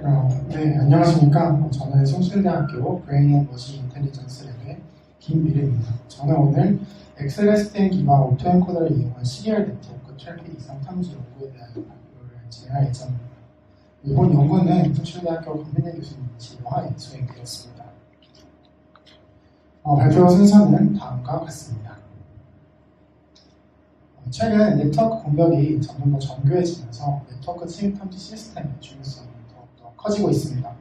네, 안녕하십니까. 저는 성실대학교 브레인 앤 머신 인텔리전스 랩의 김미래입니다. 저는 오늘 엑셀STM 기반 오토엔코더를 이용한 시리얼 네트워크 트래픽 이상 탐지 연구에 대한 발표를 진행할 예정입니다. 이번 연구는 성실대학교 권민혜 교수님 지도하에 수행되었습니다. 발표 순서는 다음과 같습니다. 최근 네트워크 공격이 점점 더 정교해지면서 네트워크 침입 탐지 시스템의 중요성이 더욱더 커지고 있습니다.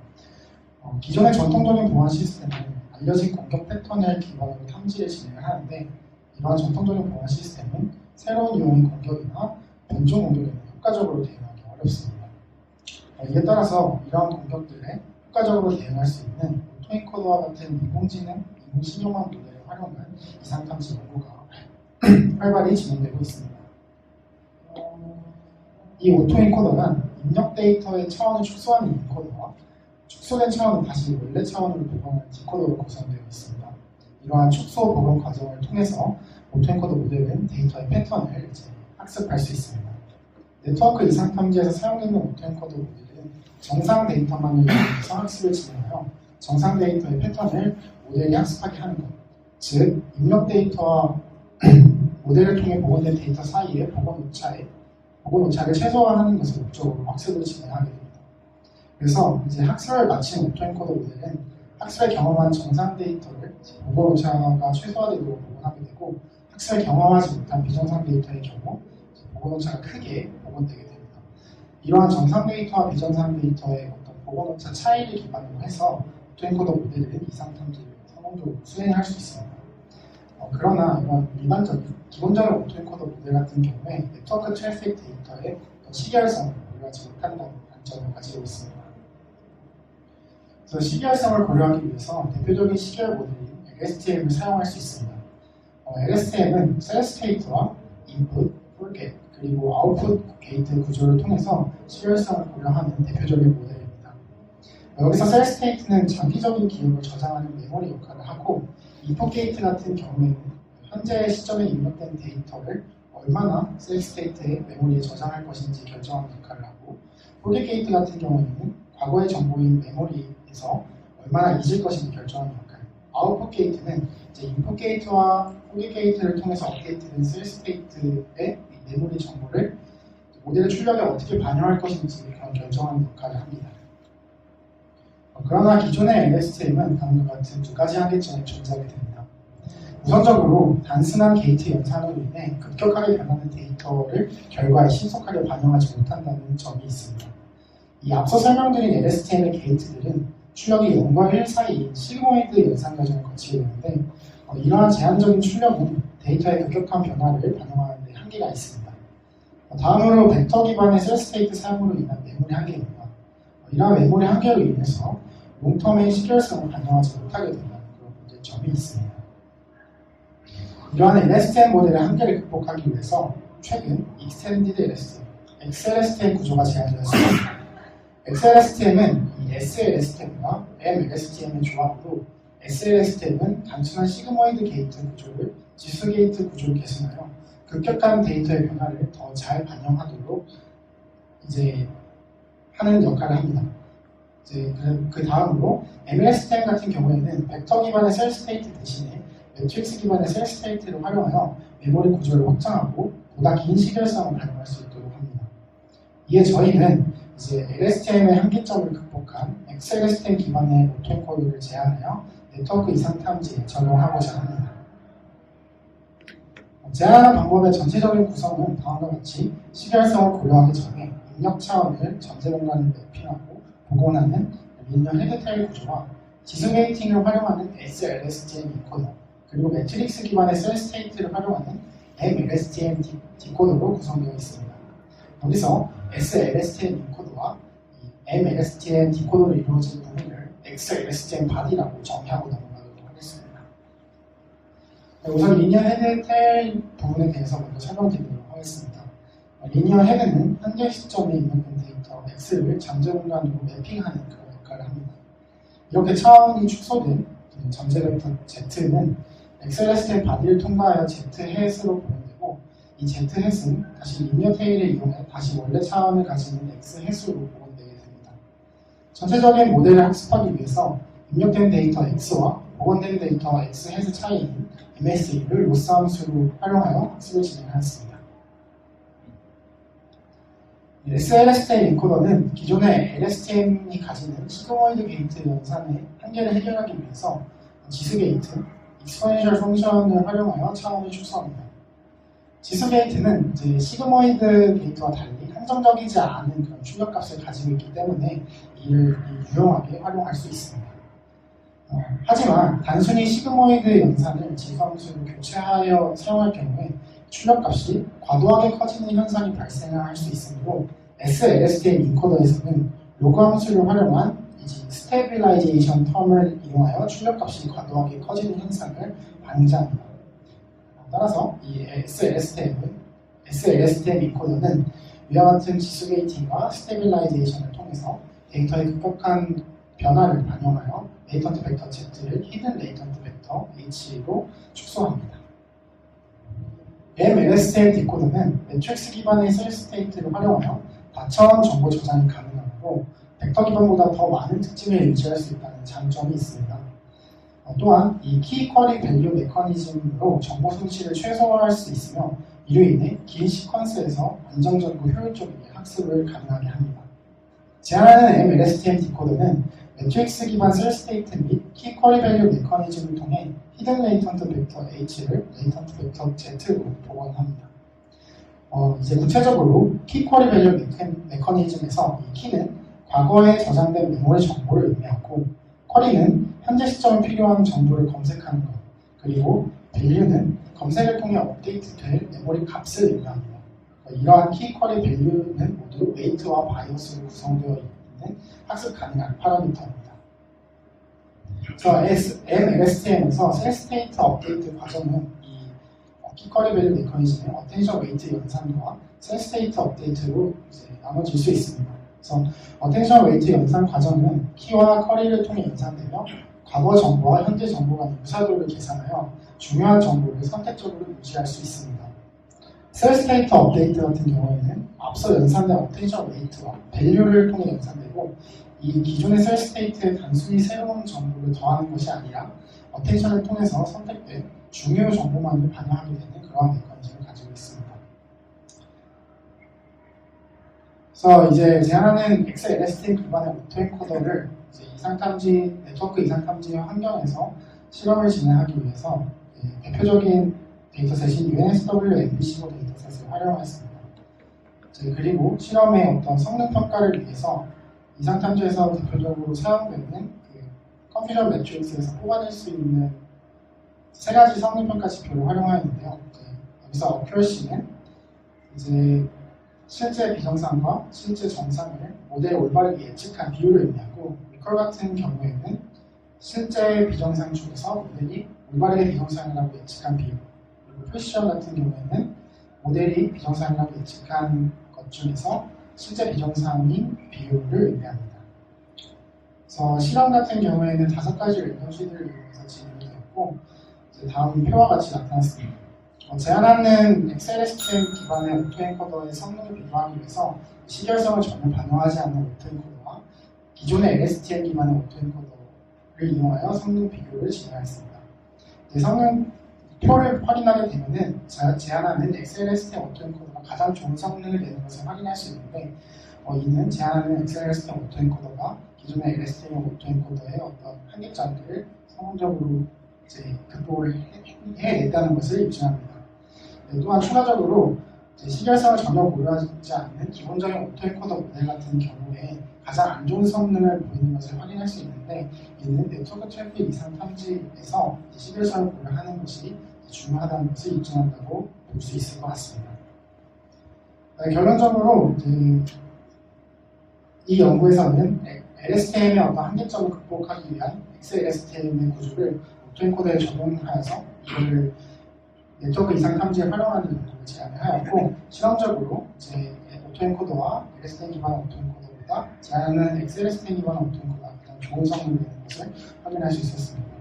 기존의 전통적인 보안 시스템은 알려진 공격 패턴을 기반으로 탐지를 진행을 하는데, 이러한 전통적인 보안 시스템은 새로운 유형의 공격이나 변종 공격에는 효과적으로 대응하기 어렵습니다. 이에 따라서 이러한 공격들에 효과적으로 대응할 수 있는 오토엔코더와 같은 인공지능, 인공신경망 모델을 활용한 이상 탐지 연구가 활발히 진행되고 있습니다. 이 오토엔코더는 입력 데이터의 차원을 축소하는 인코더와 축소된 차원을 다시 원래 차원으로 복원하는 디코더로 구성되어 있습니다. 이러한 축소 복원 과정을 통해서 오토엔코더 모델은 데이터의 패턴을 학습할 수 있습니다. 네트워크 이상 탐지에서 사용되는 오토엔코더 모델은 정상 데이터만을 이용해서 학습을 진행하여 정상 데이터의 패턴을 모델이 학습하게 하는 것, 즉 입력 데이터와 모델을 통해 복원된 데이터 사이의 복원 오차를 최소화하는 것을 목적으로 학습을 진행하게 됩니다. 그래서 이제 학습을 마친 오토엔코더 모델은 학습을 경험한 정상 데이터를 복원 오차가 최소화되도록 복원하게 되고, 학습을 경험하지 못한 비정상 데이터의 경우 복원 오차가 크게 복원되게 됩니다. 이러한 정상 데이터와 비정상 데이터의 어떤 복원 오차 차이를 기반으로 해서 오토엔코더 모델은 이상 탐지를 성공적으로 수행할 수 있습니다. 그러나 이런 기본적인 오토엔코더 모델 같은 경우에 네트워크 트래픽 데이터의 시계열성을 고려하지 못한다는 단점을 가지고 있습니다. 그래서 시계열성을 고려하기 위해서 대표적인 시계열 모델인 LSTM을 사용할 수 있습니다. LSTM은 셀 스테이트와 인풋, 폴겟, 그리고 아웃풋 게이트 구조를 통해서 시계열성을 고려하는 대표적인 모델입니다. 여기서 셀 스테이트는 장기적인 기억을 저장하는 메모리 역할을 하고, 인풋 게이트 같은 경우에는 현재 시점에 입력된 데이터를 얼마나 셀 스테이트의 메모리에 저장할 것인지 결정하는 역할을 하고, 폴겟 게이트 같은 경우에는 과거의 정보인 메모리에서 얼마나 잊을 것인지 결정하는 역할, 아웃풋 게이트는 이제 인풋 게이트와 폴겟 게이트를 통해서 업데이트된 셀 스테이트의 메모리 정보를 모델의 출력에 어떻게 반영할 것인지 결정하는 역할을 합니다. 그러나 기존의 LSTM은 다음과 같은 두 가지 한계점이 존재하게 됩니다. 우선적으로 단순한 게이트 연산으로 인해 급격하게 변하는 데이터를 결과에 신속하게 반영하지 못한다는 점이 있습니다. 이 앞서 설명드린 LSTM의 게이트들은 출력이 0과 1 사이인 시그모이드 연산 과정을 거치게 되는데, 이러한 제한적인 출력은 데이터의 급격한 변화를 반영하는 데 한계가 있습니다. 다음으로 벡터 기반의 셀 스테이트 사용으로 인한 메모리 한계입니다. 이러한 메모리 한계로 인해서 롱텀의 시계열성을 반영하지 못하게 된다는 그런 문제점이 있습니다. 이러한 LSTM 모델의 한계를 극복하기 위해서 최근 Extended LSTM, XLSTM 구조가 제안되었습니다. XLSTM은 이 SLSTM과 MLSTM의 조합으로, SLSTM은 단순한 시그모이드 게이트 구조를 지수 게이트 구조로 개선하여 급격한 데이터의 변화를 더 잘 반영하도록 하는 역할을 합니다. 그 다음으로 MLSTM 같은 경우에는 벡터 기반의 셀 스테이트 대신에 매트릭스 기반의 셀 스테이트를 활용하여 메모리 구조를 확장하고 보다 긴 시계열성을 반영할 수 있도록 합니다. 이에 저희는 LSTM의 한계점을 극복한 XLSTM 기반의 오토엔코더를 제안하여 네트워크 이상 탐지에 적용하고자 합니다. 제안하는 방법의 전체적인 구성은 다음과 같이 시계열성을 고려하기 전에 입력 차원을 전체 공간을 매핑하고 복원하는 리니어 헤드테일 구조와 지수 게이팅을 활용하는 SLSTM 인코더, 그리고 매트릭스 기반의 셀 스테이트를 활용하는 MLSTM 디코더로 구성되어 있습니다. 여기서 SLSTM 인코더와 MLSTM 디코더로 이루어진 부분을 XLSTM 바디라고 정의하고 넘어가도록 하겠습니다. 우선 리니어 헤드테일 부분에 대해서 먼저 설명드리도록 하겠습니다. 리니어 헤드는 현재 시점에 입력된 데이터 X를 잠재 공간으로 매핑하는 그런 역할을 합니다. 이렇게 차원이 축소된 잠재 벡터 Z는 XLSTM 바디를 통과하여 Z-햇으로 복원되고, 이 Z-햇은 다시 리니어 테일을 이용해 다시 원래 차원을 가지는 X-햇으로 복원되게 됩니다. 전체적인 모델을 학습하기 위해서 입력된 데이터 X와 복원된 데이터 X 햇의 차이인 MSE를 로스 함수로 활용하여 학습을 진행하였습니다. SLSTM 인코더는 기존의 LSTM이 가지는 시그모이드 게이트 연산의 한계를 해결하기 위해서 지수 게이트, 익스포넨셜 펑션을 활용하여 차원을 축소합니다. 지수 게이트는 이제 시그모이드 게이트와 달리 한정적이지 않은 그런 출력값을 가지고 있기 때문에 이를 유용하게 활용할 수 있습니다. 하지만 단순히 시그모이드 연산을 지수함수로 교체하여 사용할 경우에 출력값이 과도하게 커지는 현상이 발생할 수 있으므로 SLSTM 인코더에서는 로그 함수를 활용한 스테빌라이제이션 텀을 이용하여 출력값이 과도하게 커지는 현상을 방지합니다. 따라서 이 SLSTM 인코더는 위와 같은 지수 게이팅과 스테빌라이제이션을 통해서 데이터의 급격한 변화를 반영하여 레이턴트 벡터 Z를 히든 레이턴트 벡터 H로 축소합니다. MLSTM 디코더는 매트릭스 기반의 셀 스테이트를 활용하여 다차원 정보 저장이 가능하고 벡터 기반보다 더 많은 특징을 유지할 수 있다는 장점이 있습니다. 또한 이 키 쿼리 밸류 메커니즘으로 정보 손실을 최소화할 수 있으며 이로 인해 긴 시퀀스에서 안정적이고 효율적이게 학습을 가능하게 합니다. 제안하는 MLSTM 디코더는 매트릭스 기반 셀 스테이트 및 키 쿼리 밸류 메커니즘을 통해 히든 레이턴트 벡터 H를 레이턴트 벡터 Z로 복원합니다. 이제 구체적으로 키 쿼리 밸류 메커니즘에서 이 키는 과거에 저장된 메모리 정보를 의미하고 쿼리는 현재 시점에 필요한 정보를 검색하는 것, 그리고 밸류는 검색을 통해 업데이트될 메모리 값을 의미합니다. 이러한 키 쿼리 밸류는 모두 웨이트와 바이어스로 구성되어 있는 학습 가능한 파라미터입니다. 그래서 MLSTM에서 셀 스테이트 업데이트 과정은 이 키 쿼리 밸류 메커니즘의 어텐션 웨이트 연산과 셀 스테이트 업데이트로 이제 나눠질 수 있습니다. 그래서 어텐션 웨이트 연산 과정은 키와 쿼리를 통해 연산되며 과거 정보와 현재 정보 간의 유사도를 계산하여 중요한 정보를 선택적으로 유지할 수 있습니다. 셀 스테이트 업데이트 같은 경우에는 앞서 연산된 어텐션 웨이트와 밸류를 통해 연산되고 이 기존의 셀 스테이트에 단순히 새로운 정보를 더하는 것이 아니라 어텐션을 통해서 선택된 중요 정보만을 반영하게 되는 그러한 메커니즘을 가지고 있습니다. 그래서 이제 제안하는 XLSTM 기반의 오토엔코더를 이상탐지 네트워크 이상탐지 환경에서 실험을 진행하기 위해서 대표적인 데이터셋인 UNSW MBCO 데이터셋을 활용했습니다. 그리고 실험의 어떤 성능 평가를 위해서 이상탐지에서 대표적으로 사용되는 컨퓨전 매트릭스에서 뽑아낼 수 있는 세 가지 성능 평가 지표를 활용하였는데요. 여기서 어큐러시는 이제 실제 비정상과 실제 정상을 모델에 올바르게 예측한 비율을 의미하고 리컬 같은 경우에는 실제 비정상 중에서 모델이 올바르게 비정상이라고 예측한 비율, 그리고 프리시전 같은 경우에는 모델이 비정상이라고 예측한 것 중에서 실제 비정상인 비율을 의미합니다. 그래서 실험 같은 경우에는 5가지 랜덤 시드를 이용해서 진행이 되었고 다음 표와 같이 나타났습니다. 제안하는 XLSTM 기반의 오토엔코더의 성능을 비교하기 위해서 시결성을 전혀 반영하지 않는 오토엔코더와 기존의 LSTM 기반의 오토엔코더를 이용하여 성능 비교를 진행했습니다. 성능 표를 확인하게 되면은 제안하는 XLSTM 오토엔코더가 가장 좋은 성능을 내는 것을 확인할 수 있는데 이는 제안하는 XLSTM 오토엔코더가 기존의 LSTM 오토엔코더의 어떤 한계점들을 성공적으로 극복을 해냈다는 것을 입증합니다. 또한 추가적으로 시결성을 전혀 고려하지 않는 기본적인 오토엔코더 모델 같은 경우에 가장 안 좋은 성능을 보이는 것을 확인할 수 있는데 이는 네트워크 트래픽 이상 탐지에서 시결성을 고려하는 것이 중요하다는 것을 입증한다고 볼 수 있을 것 같습니다. 결론적으로 이 연구에서는 LSTM의 어떤 한계점을 극복하기 위한 XLSTM의 구조를 오토엔코더에 적용하여서 이를 네트워크 이상 탐지에 활용하는 연구를 제안하였고 실험적으로 오토엔코더와 LSTM 기반의 오토엔코더보다 제안하는 XLSTM 기반의 오토엔코더가 가장 좋은 성능을 내는 것을 확인할 수 있었습니다.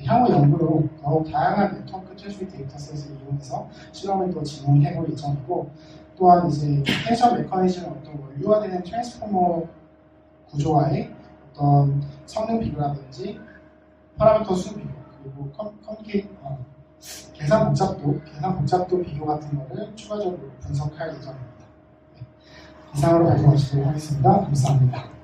향후 연구로 더욱 다양한 네트워크 트래픽 데이터셋을 이용해서 실험을 또 진행해볼 예정이고 또한 텐션 메커니즘의 어떤 원류화되는 트랜스포머 구조와의 어떤 성능 비교라든지 파라미터 수 비교 그리고 계산 복잡도 비교 같은 거를 추가적으로 분석할 예정입니다. 네. 이상으로 발표 마치도록 하겠습니다. 감사합니다.